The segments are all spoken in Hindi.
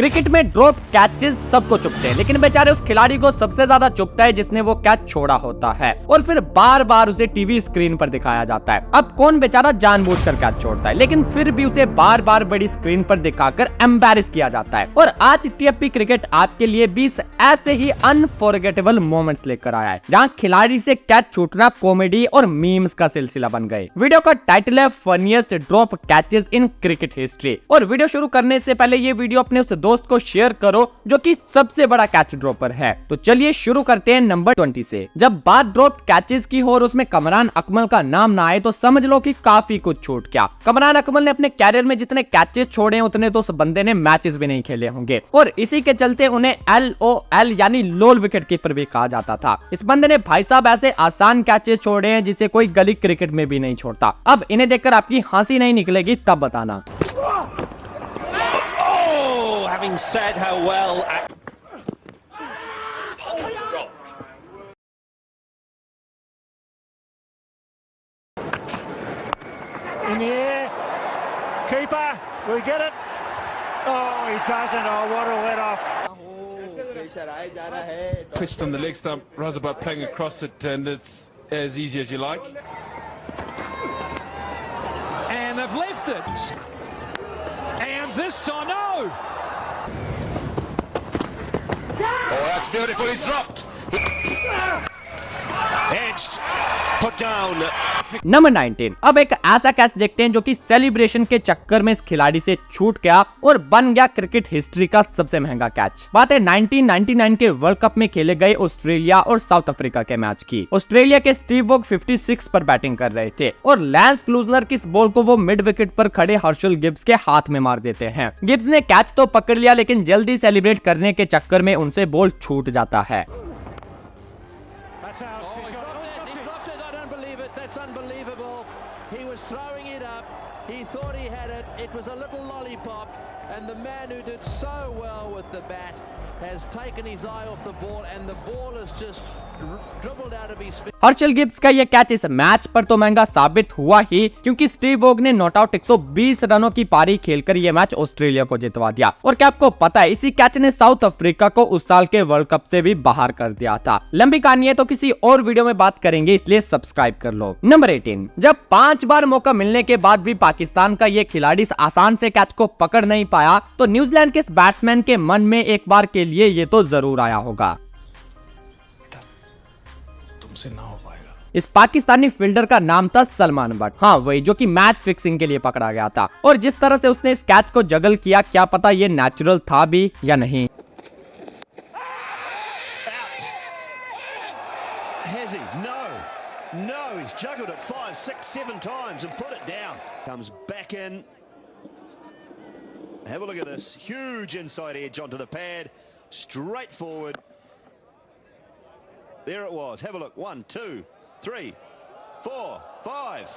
क्रिकेट में ड्रॉप कैचेस सबको चुभते हैं, लेकिन बेचारे उस खिलाड़ी को सबसे ज्यादा चुभता है जिसने वो कैच छोड़ा होता है और फिर बार बार उसे टीवी स्क्रीन पर दिखाया जाता है। अब कौन बेचारा जानबूझकर कैच छोड़ता है, लेकिन फिर भी उसे बार बार बड़ी स्क्रीन पर दिखाकर एम्बैरेस किया जाता है। और आज टीएफपी क्रिकेट आपके लिए 20 ऐसे ही अनफॉरगेटेबल मोमेंट्स लेकर आया है जहां खिलाड़ी से कैच छूटना कॉमेडी और मीम्स का सिलसिला बन गए। वीडियो का टाइटल है funniest drop catches in cricket history. और वीडियो शुरू करने से पहले ये वीडियो अपने उस दोस्त को शेयर करो जो कि सबसे बड़ा कैच ड्रॉपर है। तो चलिए शुरू करते हैं नंबर 20 से। जब बात ड्रॉप कैचेस की हो और उसमें कमरान अकमल का नाम ना आए तो समझ लो कि काफी कुछ छूट गया। कमरान अकमल ने अपने कैरियर में जितने कैचेस छोड़े हैं उतने तो उस बंदे ने मैचेस भी नहीं खेले होंगे और इसी के चलते उन्हें LOL यानी लोल विकेट कीपर भी कहा जाता था। इस बंदे ने भाई साहब ऐसे आसान कैचेस छोड़े हैं जिसे कोई गली क्रिकेट में भी नहीं छोड़ता। अब इन्हें देखकर आपकी हंसी नहीं निकलेगी तब बताना। Having said how well in the air, keeper, we get it. Oh, he doesn't. Oh, what a let off. Pitched on the leg stump, Razabat playing across it, and it's as easy as you like. And they've left it. And this time, no. Oh, that's beautiful, he's dropped. edged, put down. Number 19। अब एक ऐसा कैच देखते हैं जो कि सेलिब्रेशन के चक्कर में इस खिलाड़ी से छूट गया और बन गया क्रिकेट हिस्ट्री का सबसे महंगा कैच। बात है 1999 के वर्ल्ड कप में खेले गए ऑस्ट्रेलिया और साउथ अफ्रीका के मैच की। ऑस्ट्रेलिया के स्टीव वॉग 56 पर बैटिंग कर रहे थे और लैंस क्लूजनर की इस बॉल को वो मिड विकेट पर खड़े हर्शल गिब्स के हाथ में मार देते हैं। गिब्स ने कैच तो पकड़ लिया लेकिन जल्दी सेलिब्रेट करने के चक्कर में उनसे बॉल छूट जाता है। That's unbelievable. He was throwing it up. He thought he had it. It was a little lollipop. And the man who did so well with the bat has taken his eye off the ball and the ball has just dribbled out of his feet. Herschelle Gibbs का ये कैच इस मैच पर तो महंगा साबित हुआ ही क्योंकि स्टीव वॉग ने नॉट आउट 120 रनों की पारी खेलकर ये मैच ऑस्ट्रेलिया को जितवा दिया। और क्या आपको पता है इसी कैच ने साउथ अफ्रीका को उस साल के वर्ल्ड कप से भी बाहर कर दिया था। लंबी कहानी है तो किसी और वीडियो में बात करेंगे, इसलिए सब्सक्राइब कर लो। नंबर 18। जब 5 बार मौका मिलने के बाद भी पाकिस्तान का ये खिलाड़ी इस आसान से कैच को पकड़ नहीं पाया तो न्यूजीलैंड के इस बैट्समैन के मन में एक बार के लिए ये तो जरूर आया होगा, तुमसे ना हो पाएगा। इस पाकिस्तानी फील्डर का नाम था सलमान बट। हाँ वही जो कि मैच फिक्सिंग के लिए पकड़ा गया था। और जिस तरह से उसने इस कैच को जगल किया क्या पता ये नेचुरल था भी या नहीं। Has he? No. No, he's juggled it 5, 6, 7 times and put it down. Comes back in. Have a look at this. Huge inside edge onto the pad. Straight forward. There it was. Have a look. 1, 2, 3, 4, 5.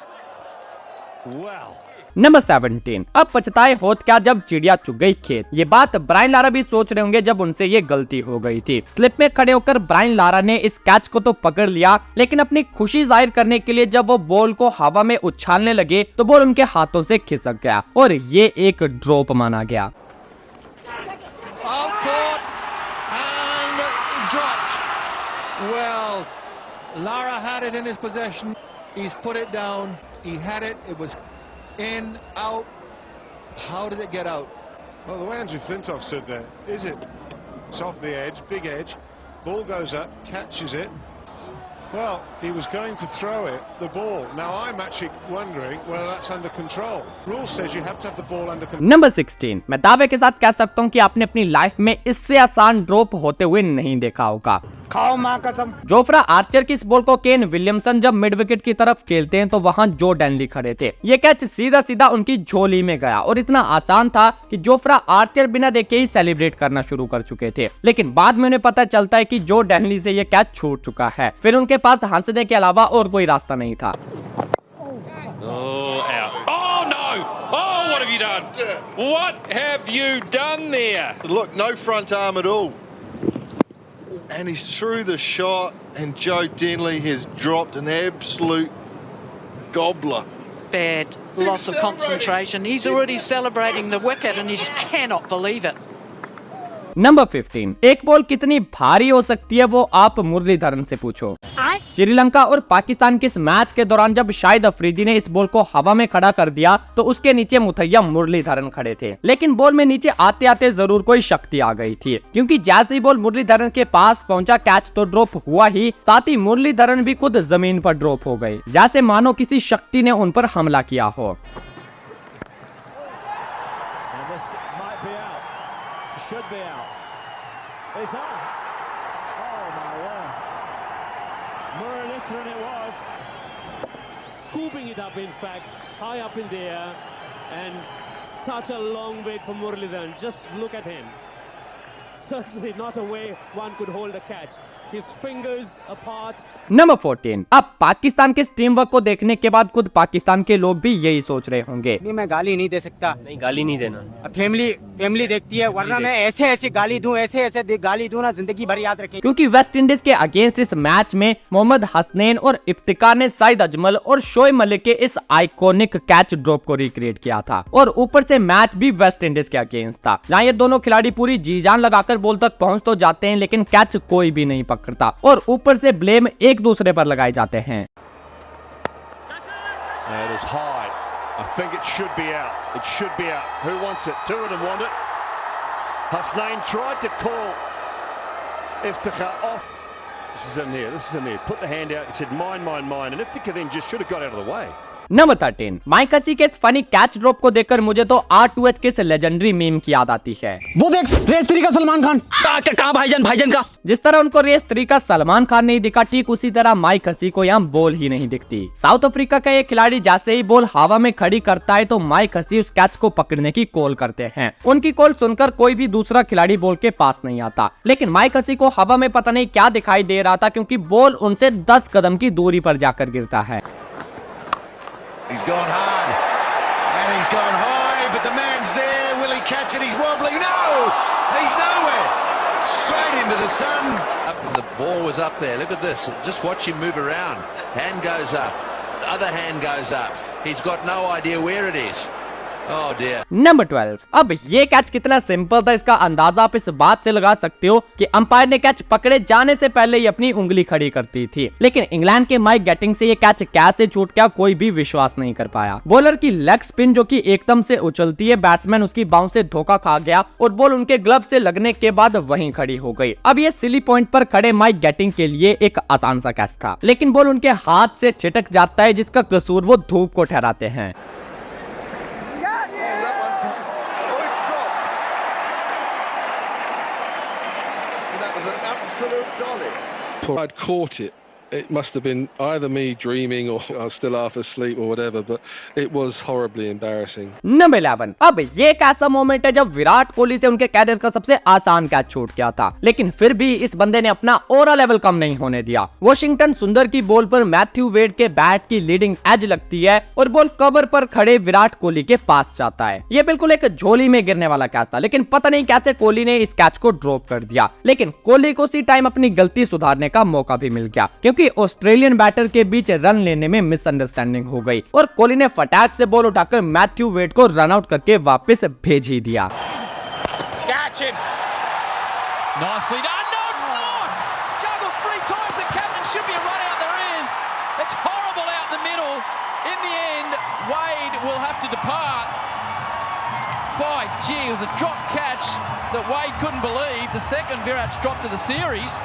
Wow. Number 17। अब पछताए होत क्या जब चिड़िया चुग गई खेत। ये बात ब्रायन लारा भी सोच रहे होंगे जब उनसे ये गलती हो गई थी। स्लिप में खड़े होकर ब्रायन लारा ने इस कैच को तो पकड़ लिया लेकिन अपनी खुशी जाहिर करने के लिए जब वो बॉल को हवा में उछालने लगे तो बॉल उनके हाथों से खिसक गया और ये एक ड्रॉप माना गया। Well, Lara had it in his possession. He's put it down. He had it. It was in, out. How did it get out? Well, the way Andrew Flintoff stood there, is it? It's off the edge, big edge. Ball goes up, catches it. Well, he was going to throw it, the ball. Now I'm actually wondering whether that's under control. Rule says you have to have the ball under control. Number 16। मैं दावे के साथ कह सकता हूँ कि आपने अपनी लाइफ में इससे आसान ड्रॉप होते हुए नहीं देखा होगा। खाओ माँ कसम। जोफ्रा आर्चर की इस बॉल को केन विलियमसन जब मिड विकेट की तरफ खेलते हैं तो वहां जो डैनली खड़े थे। ये कैच सीधा सीधा उनकी झोली में गया और इतना आसान था कि जोफ्रा आर्चर बिना देखे ही सेलिब्रेट करना शुरू कर चुके थे। लेकिन बाद में उन्हें पता चलता है कि जो डैनली से ये कैच छूट चुका है। फिर उनके पास हंसने के अलावा और कोई रास्ता नहीं था। Oh, what have you done? What have you done there? Look, no front arm at all. And he's through the shot, and Joe Denley has dropped an absolute gobbler. Bad loss of concentration. He's already celebrating the wicket, and he just cannot believe it. Number 15, एक बॉल कितनी भारी हो सकती है वो आप मुरलीधरन से पूछो। श्रीलंका और पाकिस्तान के इस मैच के दौरान जब शाहिद अफरीदी ने इस बॉल को हवा में खड़ा कर दिया तो उसके नीचे मुथैया मुरलीधरन खड़े थे, लेकिन बॉल में नीचे आते आते जरूर कोई शक्ति आ गई थी, क्योंकि जैसे ही बॉल मुरलीधरन के पास पहुंचा कैच तो ड्रॉप हुआ ही, साथ ही मुरलीधरन भी खुद जमीन पर ड्रॉप हो गए, जैसे मानो किसी शक्ति ने उन पर हमला किया हो। Muruletharan it was, scooping it up in fact, high up in the air, and such a long wait for Muruletharan. Just look at him. Certainly not a way one could hold a catch. His fingers apart. Number 14, अब पाकिस्तान के टीम वर्क को देखने के बाद खुद पाकिस्तान के लोग भी यही सोच रहे होंगे। नहीं, मैं गाली नहीं दे सकता। नहीं, गाली नहीं देना। फैमिली देखती है, वरना मैं ऐसे गाली दूं, ऐसे गाली दूं ना, जिंदगी भर याद रखें। क्योंकि वेस्ट इंडीज के अगेंस्ट इस मैच में मोहम्मद हसनैन और इफ्तिकार ने साइद अजमल और शोएब मलिक के इस आइकॉनिक कैच ड्रॉप को रिक्रिएट किया था, और ऊपर से मैच भी वेस्ट इंडीज के अगेंस्ट था, जहाँ ये दोनों खिलाड़ी पूरी जी जान लगाकर बॉल तक पहुंच तो जाते हैं, लेकिन कैच कोई भी नहीं पकड़ता, और ऊपर से ब्लेम एक दूसरे पर लगाए जाते हैं। I think it should be out. It should be out. Who wants it? Two of them want it. Hasnain tried to call Iftikhar off. This is in there. Put the hand out. He said, mine. And Iftikhar then just should have got out of the way. Number 13, Mike Hussey के इस फनी कैच ड्रॉप को देखकर मुझे तो R2H के इस लेजेंडरी मीम की याद आती है। वो देख, रेस 3 का सलमान खान। कहाँ भाईजान का? जिस तरह उनको रेस 3 का सलमान खान नहीं दिखा, ठीक उसी तरह माइक हसी को यहाँ बॉल ही नहीं दिखती। साउथ अफ्रीका का ये खिलाड़ी जैसे ही बॉल हवा में खड़ी करता है तो माइक हसी उस कैच को पकड़ने की कॉल करते हैं। उनकी कॉल सुनकर कोई भी दूसरा खिलाड़ी बॉल के पास नहीं आता, लेकिन माइक हसी को हवा में पता नहीं क्या दिखाई दे रहा था, क्योंकि बॉल उनसे 10 कदम की दूरी पर जाकर गिरता है। He's gone hard, and he's gone high, but the man's there. Will he catch it? He's wobbling. No! He's nowhere. Straight into the sun. The ball was up there. Look at this. Just watch him move around. Hand goes up. The other hand goes up. He's got no idea where it is. Oh dear. Number 12, अब ये कैच कितना सिंपल था इसका अंदाजा आप इस बात से लगा सकते हो कि अंपायर ने कैच पकड़े जाने से पहले ही अपनी उंगली खड़ी करती थी, लेकिन इंग्लैंड के माइक गेटिंग से ये कैच कैसे छूट गया कोई भी विश्वास नहीं कर पाया। बॉलर की लेग स्पिन जो कि एकदम से उछलती है, बैट्समैन उसकी बाउंस से धोखा खा गया और बॉल उनके ग्लव से लगने के बाद वहीं खड़ी हो गई। अब ये सिली पॉइंट पर खड़े माइक गेटिंग के लिए एक आसान सा कैच था, लेकिन बॉल उनके हाथ से छिटक जाता है, जिसका कसूर वो धूप को ठहराते हैं। I'd caught it. It must have been either me dreaming or I was still half asleep or whatever, but it was horribly embarrassing. Number 11, अब ये एक ऐसा मोमेंट है जब विराट कोहली से उनके कैरियर का सबसे आसान कैच छूट गया था, लेकिन फिर भी इस बंदे ने अपना ओरा लेवल कम नहीं होने दिया। वॉशिंगटन सुंदर की बॉल पर मैथ्यू वेड के बैट की लीडिंग एज लगती है और बॉल कवर पर खड़े विराट कोहली के पास जाता है। ये बिल्कुल एक झोली में गिरने वाला कैच था, लेकिन पता नहीं कैसे कोहली ने इस कैच को ड्रॉप कर दिया, लेकिन कोहली को उसी टाइम अपनी गलती सुधारने का मौका भी मिल गया, क्योंकि ऑस्ट्रेलियन बैटर के बीच रन लेने में मिसअंडरस्टैंडिंग हो गई और कोहली ने फटाक से बॉल उठाकर मैथ्यू वेड को रन आउट करके वापस भेज ही दिया। Nicely done. No, it's not. Juggled 3 times. The captain should be a run out. There is. It's horrible out in the middle. In the end, Wade will have to depart. By gee, it was a drop catch that Wade couldn't believe. The second Virat's drop to the series,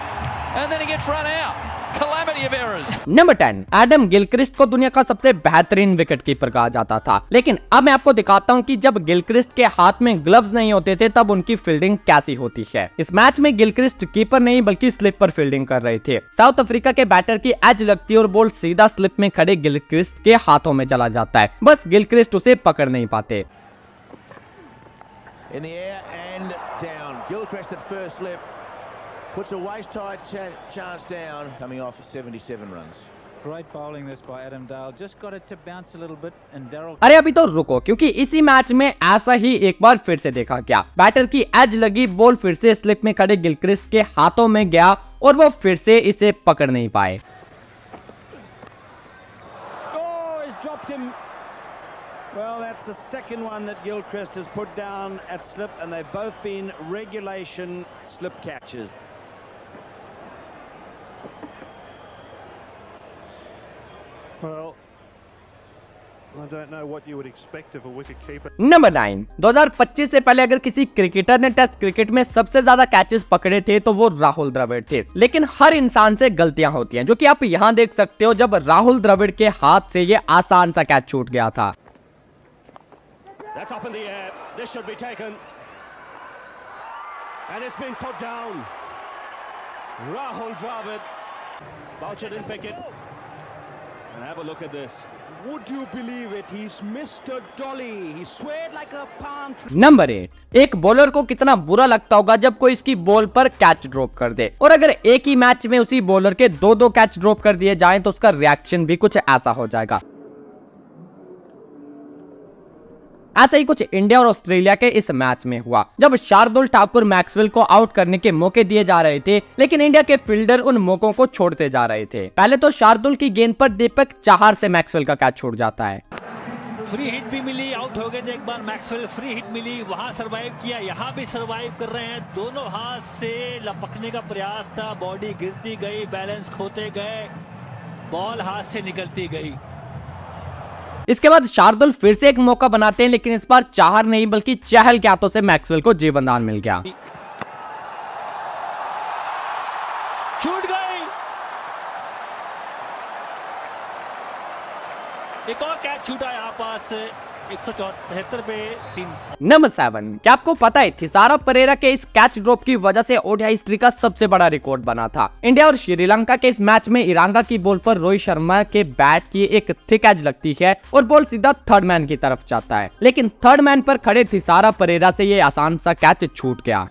and then he gets run out. Calamity of errors. Number 10, Adam Gilchrist को दुनिया का सबसे बेहतरीन विकेट कीपर कहा जाता था, लेकिन अब मैं आपको दिखाता हूं कि जब गिलक्रिस्ट के हाथ में ग्लव्स नहीं होते थे तब उनकी फील्डिंग कैसी होती है। इस मैच में गिलक्रिस्ट कीपर नहीं बल्कि स्लिप पर फील्डिंग कर रहे थे। साउथ अफ्रीका के बैटर की एज लगती है और बॉल सीधा स्लिप में खड़े गिलक्रिस्ट के हाथों में चला जाता है, बस गिलक्रिस्ट उसे पकड़ नहीं पाते। In the air and down. Gilchrist at first slip. Puts a waist-tight chance down. Coming off 77 runs. Great bowling this by Adam Dale. Just got it to bounce a little bit and Daryl. अरे अभी तो रुको, क्योंकि इसी मैच में ऐसा ही एक बार फिर से देखा गया। बैटर की एज लगी बॉल फिर से स्लिप में खड़े गिलक्रिस्ट के हाथों में गया और वो फिर से इसे पकड़ नहीं पाए। Oh, he's dropped him. Well, that's the second one that Gilchrist has put down at slip, and they've both been regulation slip catches. Well, I don't know what you would expect of a wicket-keeper. Number 9, 2025 से पहले अगर किसी क्रिकेटर ने टेस्ट क्रिकेट में सबसे ज्यादा कैचेस पकड़े थे तो वो राहुल द्रविड़ थे। लेकिन हर इंसान से गलतियां होती हैं, जो कि आप यहां देख सकते हो जब राहुल द्रविड़ के हाथ से ये आसान सा कैच छूट गया था। That's up in the air. This should be taken. And it's been put down. Rahul Dravid. Boucher didn't pick it. And have a look at this. Would you believe it? He's Mr. Dolly. He swayed like a palm tree. Number 8, एक बॉलर को कितना बुरा लगता होगा जब कोई इसकी बॉल पर कैच ड्रॉप कर दे, और अगर एक ही मैच में उसी बॉलर के दो कैच ड्रॉप कर दिए जाएं तो उसका रिएक्शन भी कुछ ऐसा हो जाएगा। ऐसा ही कुछ इंडिया और ऑस्ट्रेलिया के इस मैच में हुआ, जब शार्दुल ठाकुर मैक्सवेल को आउट करने के मौके दिए जा रहे थे, लेकिन इंडिया के फील्डर उन मौकों को छोड़ते जा रहे थे। पहले तो शार्दुल की गेंद पर दीपक चाहर से मैक्सवेल का कैच छूट जाता है। फ्री हिट भी मिली, आउट हो गए थे एक बार मैक्सवेल, फ्री हिट मिली, वहां सरवाइव किया, यहाँ भी सरवाइव कर रहे हैं। दोनों हाथ से लपकने का प्रयास था, बॉडी गिरती गई, बैलेंस खोते गए, बॉल हाथ से निकलती गई। इसके बाद शार्दुल फिर से एक मौका बनाते हैं, लेकिन इस बार चाहर नहीं बल्कि चहल के हाथों से मैक्सवेल को जीवनदान मिल गया। छूट गई, एक और कैच छूटा यहाँ पास 174 पे 3। नंबर 7, क्या आपको पता है थिसारा परेरा के इस कैच ड्रॉप की वजह से ओडीआई हिस्ट्री का सबसे बड़ा रिकॉर्ड बना था। इंडिया और श्रीलंका के इस मैच में इरांगा की बॉल पर रोहित शर्मा के बैट की एक थिक एज लगती है और बॉल सीधा थर्ड मैन की तरफ जाता है, लेकिन थर्ड मैन पर खड़े थिसारा परेरा से ये आसान सा कैच छूट गया।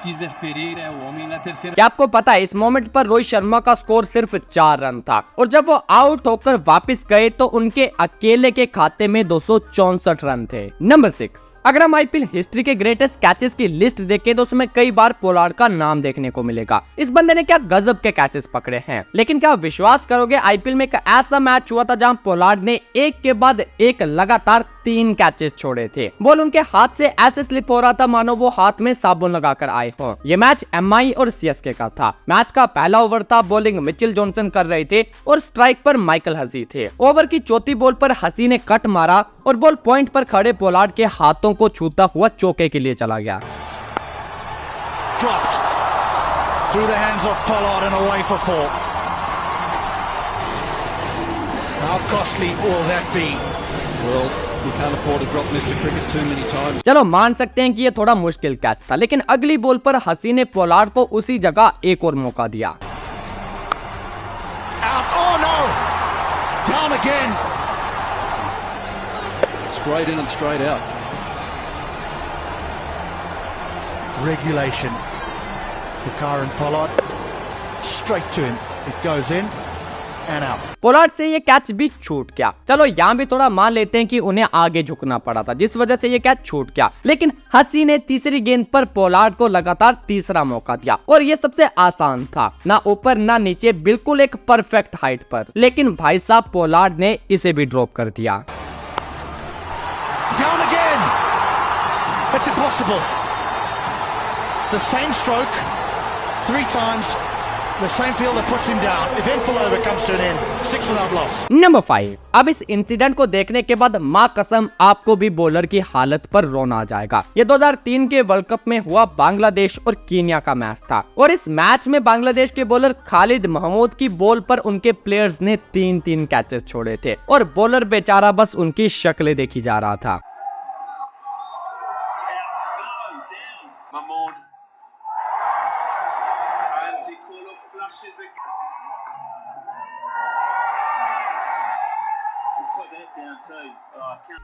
क्या आपको पता है इस मोमेंट पर रोहित शर्मा का स्कोर सिर्फ 4 रन था, और जब वो आउट होकर वापस गए तो उनके अकेले के खाते में 264 रन थे। नंबर 6, अगर हम आईपीएल हिस्ट्री के ग्रेटेस्ट कैचेस की लिस्ट देखें तो उसमें कई बार पोलार्ड का नाम देखने को मिलेगा। इस बंदे ने क्या गजब के कैचेस पकड़े हैं, लेकिन क्या विश्वास करोगे आईपीएल में एक ऐसा मैच हुआ था जहां पोलार्ड ने एक के बाद एक लगातार 3 कैचेस छोड़े थे। बॉल उनके हाथ से ऐसे स्लिप हो रहा था मानो वो हाथ में साबुन लगाकर आए हो। ये मैच एमआई और सीएसके का था। मैच का पहला ओवर था, बॉलिंग मिचेल जॉनसन कर रहे थे और स्ट्राइक पर माइकल हसी थे। ओवर की चौथी बॉल पर हसी ने कट मारा और बॉल पॉइंट पर खड़े पोलार्ड के हाथों को छूता हुआ चौके के लिए चला गया। Dropped through the hands of Pollard and away for 4. How costly will that be? Well, you can't afford to drop Mr. Cricket too many times. चलो मान सकते हैं कि ये थोड़ा मुश्किल कैच था, लेकिन अगली बॉल पर हसी ने पोलार्ड को उसी जगह एक और मौका दिया। Out. Oh no! Down again. Straight in and straight out. Regulation for Kieron Pollard. Straight to him. It goes in and out. Pollard से ये कैच भी छूट गया। चलो यहाँ भी थोड़ा मान लेते हैं कि उन्हें आगे झुकना पड़ा था, जिस वजह से ये कैच छूट गया, लेकिन हसी ने तीसरी गेंद पर पोलार्ड को लगातार तीसरा मौका दिया और ये सबसे आसान था, ना ऊपर ना नीचे, बिल्कुल एक परफेक्ट हाइट पर, लेकिन भाई साहब पोलार्ड ने इसे भी ड्रॉप कर दिया। Down again. It's impossible. The same stroke 3 times. The same fielder puts him down. Eventful over comes to an end. 6 without loss. Number 5, अब इस इंसिडेंट को देखने के बाद मां कसम आपको भी बॉलर की हालत पर रोना आ जाएगा। ये 2003 के वर्ल्ड कप में हुआ बांग्लादेश और कीनिया का मैच था, और इस मैच में बांग्लादेश के बॉलर खालिद महमूद की बॉल पर उनके प्लेयर्स ने 3 कैचेस छोड़े थे और बॉलर बेचारा बस उनकी शक्लें देखी जा रहा था।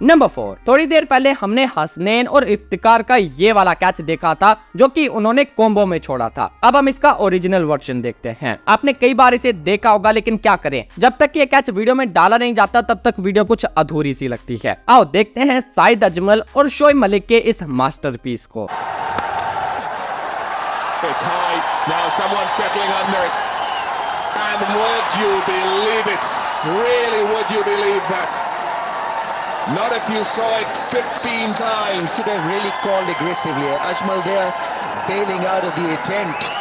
नंबर 4, थोड़ी देर पहले हमने हसनैन और इफ्तिकार का ये वाला कैच देखा था जो कि उन्होंने कॉम्बो में छोड़ा था। अब हम इसका ओरिजिनल वर्जन देखते हैं। आपने कई बार इसे देखा होगा, लेकिन क्या करें, जब तक ये कैच वीडियो में डाला नहीं जाता तब तक वीडियो कुछ अधूरी सी लगती है। आओ देखते हैं साइद अजमल और शोएब मलिक के इस मास्टरपीस को। It's high. Now someone's settling under it. And would you believe it? Really, would you believe that? Not if you saw it 15 times. Should have really called aggressively. Ajmal there bailing out of the attempt.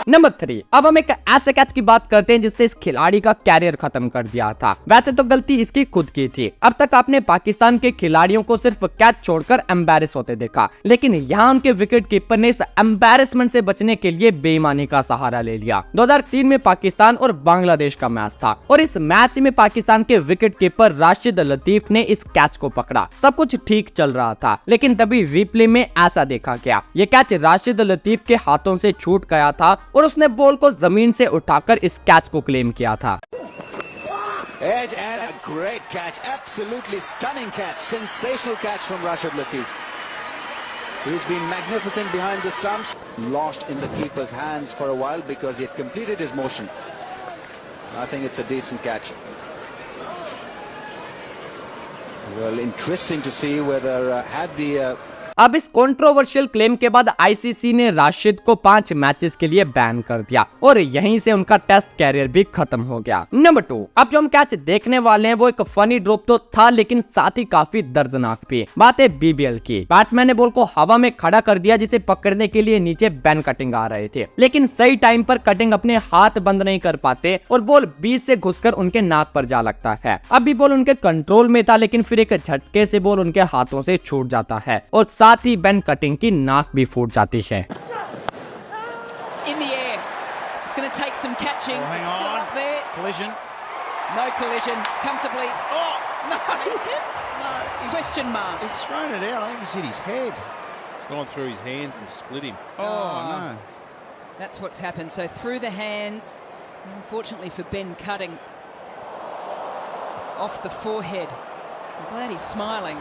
Number 3, अब हम एक ऐसे कैच की बात करते हैं जिसने इस खिलाड़ी का कैरियर खत्म कर दिया था। वैसे तो गलती इसकी खुद की थी। अब तक आपने पाकिस्तान के खिलाड़ियों को सिर्फ कैच छोड़कर एम्बैरेस होते देखा, लेकिन यहाँ उनके विकेट कीपर ने इस एम्बैरेसमेंट से बचने के लिए बेईमानी का सहारा ले लिया। 2003 में पाकिस्तान और बांग्लादेश का मैच था और इस मैच में पाकिस्तान के विकेट कीपर राशिद लतीफ ने इस कैच को पकड़ा। सब कुछ ठीक चल रहा था, लेकिन तभी रिप्ले में ऐसा देखा गया। ये कैच राशिद लतीफ के हाथों से छूट गया था और उसने बॉल को जमीन से उठाकर इस कैच को क्लेम किया था। Edge and a great catch, absolutely stunning catch, sensational catch from Rashid Latif. He's been magnificent behind the stumps, lost in the keeper's hands for a while because he had completed his motion. I think it's a decent catch. Well, interesting to see whether had the अब इस कंट्रोवर्शियल क्लेम के बाद आईसीसी ने राशिद को 5 मैचेस के लिए बैन कर दिया और यहीं से उनका टेस्ट कैरियर भी खत्म हो गया। नंबर 2, अब जो हम कैच देखने वाले हैं वो एक फनी ड्रॉप तो था, लेकिन साथ ही काफी दर्दनाक भी। बात है बीबीएल की। बैट्समैन ने बॉल को हवा में खड़ा कर दिया जिसे पकड़ने के लिए नीचे बैन कटिंग आ रहे थे, लेकिन सही टाइम पर कटिंग अपने हाथ बंद नहीं कर पाते और बॉल बीच से घुसकर उनके नाक पर जा लगता है। अब भी बॉल उनके कंट्रोल में था, लेकिन फिर एक झटके से बॉल उनके हाथों से छूट जाता है और साथ ही बैन कटिंग की नाक भी फूट जाती है। In the air. It's going to take some catching. Oh, hang it's still on. up there. Collision. No collision. Comfortably. Oh, no. Taken? No. Question mark. He's thrown it out. I think he's hit his head. It's gone through his hands and split him. Oh, no. That's what's happened. So through the hands. Unfortunately for Ben Cutting. Off the forehead. I'm glad he's smiling.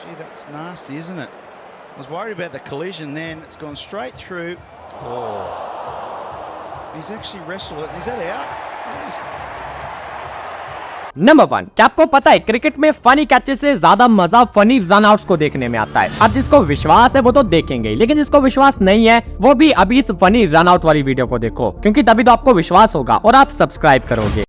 Gee, that's nasty, isn't it? I was worried about the collision then. It's gone straight through. Oh. He's actually wrestled it. Is that out? Number 1, क्या आपको पता है क्रिकेट में फनी कैचेस से ज्यादा मजा फनी रन आउट्स को देखने में आता है। अब जिसको विश्वास है वो तो देखेंगे, लेकिन जिसको विश्वास नहीं है वो भी अभी इस फनी रन आउट वाली वीडियो को देखो, क्योंकि तभी तो आपको विश्वास होगा और आप सब्सक्राइब करोगे।